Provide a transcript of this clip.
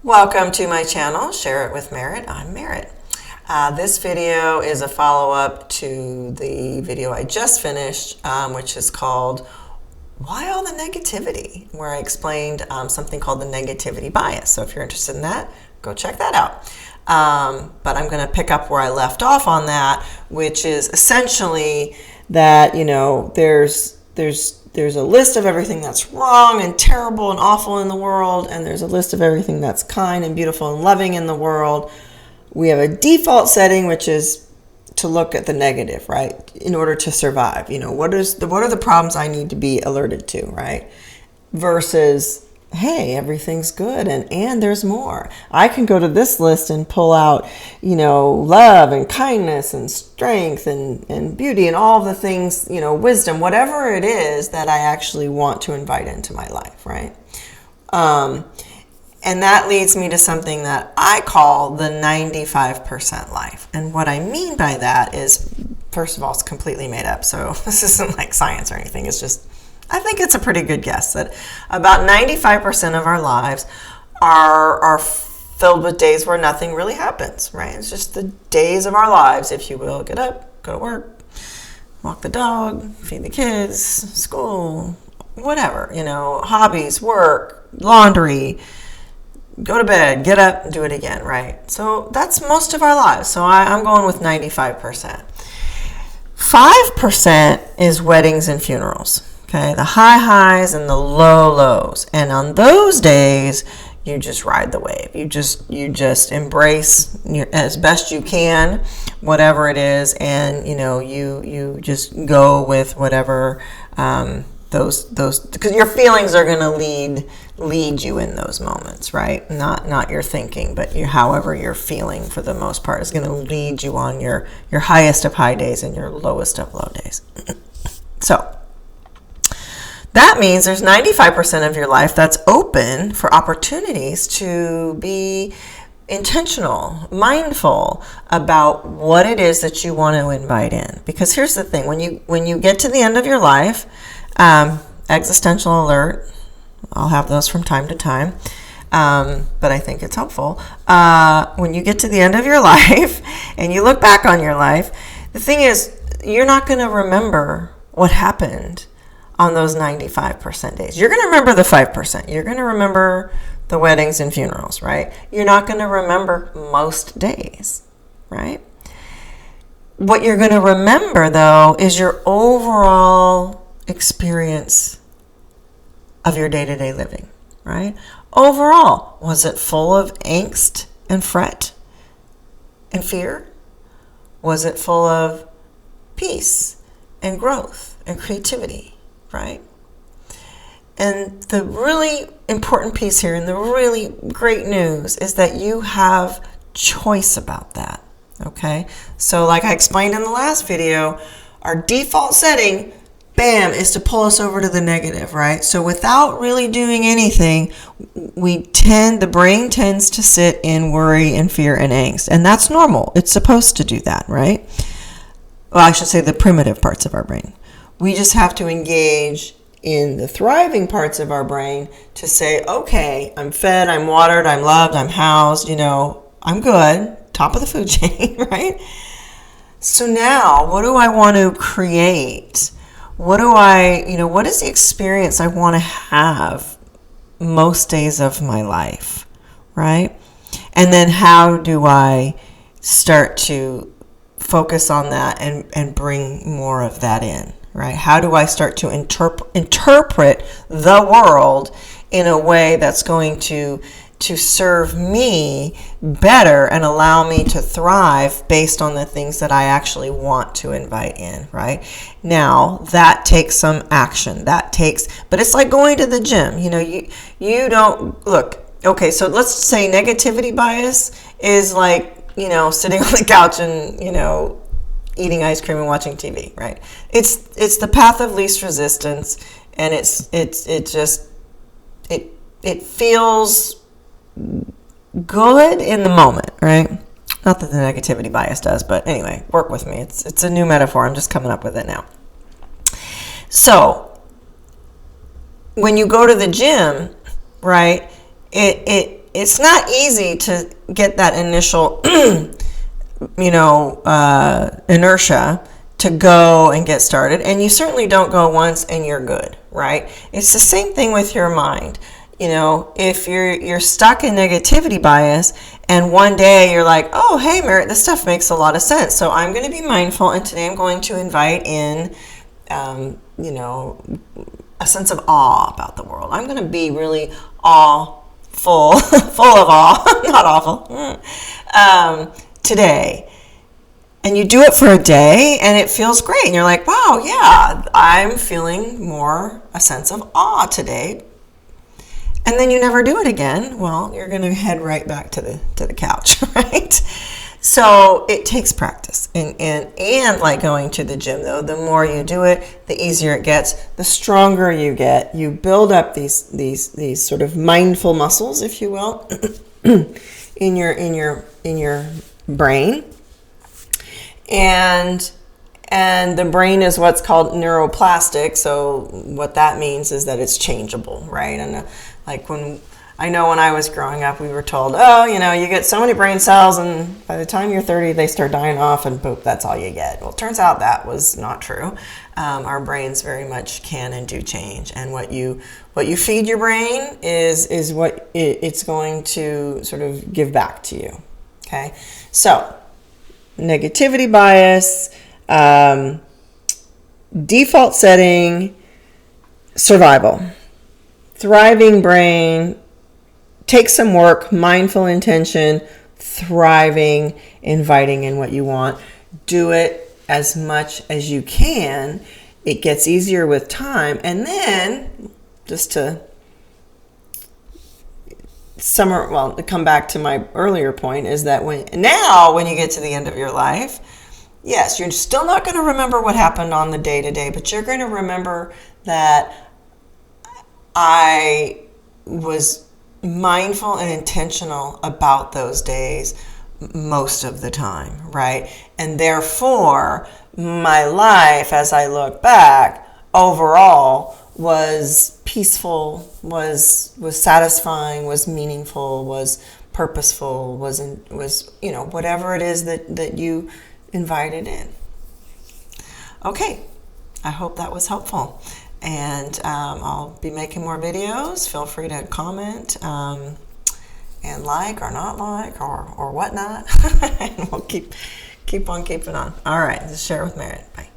Welcome to my channel, Share It with Merit. I'm Merit. This video is a follow-up to the video I just finished, which is called Why All the Negativity, where I explained something called the negativity bias. So if you're interested in that, go check that out. But I'm going to pick up where I left off on that, which is essentially that, there's a list of everything that's wrong and terrible and awful in the world, and there's a list of everything that's kind and beautiful and loving in the world. We have a default setting, which is to look at the negative, right, in order to survive. What are the problems I need to be alerted to, right, versus, hey, everything's good and there's more. I can go to this list and pull out, love and kindness and strength and beauty and all the things, wisdom, whatever it is that I actually want to invite into my life, right? And that leads me to something that I call the 95% life. And what I mean by that is, first of all, it's completely made up. So this isn't like science or anything. It's just, I think it's a pretty good guess that about 95% of our lives are filled with days where nothing really happens, right? It's just the days of our lives, if you will. Get up, go to work, walk the dog, feed the kids, school, whatever, hobbies, work, laundry, go to bed, get up, do it again, right? So that's most of our lives. So I'm going with 95%. 5% is weddings and funerals. Okay, the high highs and the low lows. And on those days, you just ride the wave. You just embrace as best you can whatever it is, and you just go with whatever those because your feelings are going to lead you in those moments, right? Not your thinking, but however you're feeling for the most part is going to lead you on your highest of high days and your lowest of low days. So that means there's 95% of your life that's open for opportunities to be intentional, mindful about what it is that you want to invite in. Because here's the thing, when you get to the end of your life, existential alert, I'll have those from time to time, but I think it's helpful. When you get to the end of your life and you look back on your life, the thing is, you're not going to remember what happened on those 95% days. You're going to remember the 5%. You're going to remember the weddings and funerals, right? You're not going to remember most days, right? What you're going to remember, though, is your overall experience of your day-to-day living, right? Overall, was it full of angst and fret and fear? Was it full of peace and growth and creativity? Right? And the really important piece here and the really great news is that you have choice about that. Okay? So like I explained in the last video, our default setting, bam, is to pull us over to the negative, right? So without really doing anything, the brain tends to sit in worry and fear and angst. And that's normal. It's supposed to do that, right? Well, I should say the primitive parts of our brain. We just have to engage in the thriving parts of our brain to say, okay, I'm fed, I'm watered, I'm loved, I'm housed, I'm good, top of the food chain, right? So now, what do I want to create? What is the experience I want to have most days of my life, right? And then how do I start to focus on that and bring more of that in? Right? How do I start to interpret the world in a way that's going to serve me better and allow me to thrive based on the things that I actually want to invite in, right? Now, that takes some action. But it's like going to the gym. You don't, look, okay, so let's say negativity bias is like, sitting on the couch and, eating ice cream and watching TV, right? It's the path of least resistance, and it feels good in the moment, right? Not that the negativity bias does, but anyway, work with me. It's a new metaphor. I'm just coming up with it now. So when you go to the gym, right, it it's not easy to get that initial, inertia to go and get started. And you certainly don't go once and you're good, right? It's the same thing with your mind. If you're stuck in negativity bias and one day you're like, oh, hey, Merritt, this stuff makes a lot of sense. So I'm going to be mindful, and today I'm going to invite in, a sense of awe about the world. I'm going to be really full of awe, not awful, today. And you do it for a day and it feels great. And you're like, wow, yeah, I'm feeling more a sense of awe today. And then you never do it again. Well, you're going to head right back to the couch, right? So it takes practice. And like going to the gym, though, the more you do it, the easier it gets, the stronger you get. You build up these sort of mindful muscles, if you will, in your brain. And the brain is what's called neuroplastic. So what that means is that it's changeable, right? And when I was growing up, we were told, oh, you get so many brain cells, and by the time you're 30, they start dying off, and boop, that's all you get. Well, it turns out that was not true. Our brains very much can and do change, and what you feed your brain is what it's going to sort of give back to you. Okay, so negativity bias, default setting, survival. Thriving brain, take some work, mindful intention, thriving, inviting in what you want. Do it as much as you can. It gets easier with time. And then, just to come back to my earlier point, is that when you get to the end of your life, yes, you're still not going to remember what happened on the day-to-day, but you're going to remember that I was mindful and intentional about those days most of the time, right? And therefore, my life, as I look back, overall was peaceful, was satisfying, was meaningful, was purposeful, was whatever it is that you invited in. Okay, I hope that was helpful. And I'll be making more videos. Feel free to comment and like or not like or whatnot. And we'll keep on keeping on. All right, this is Share with Merritt. Bye.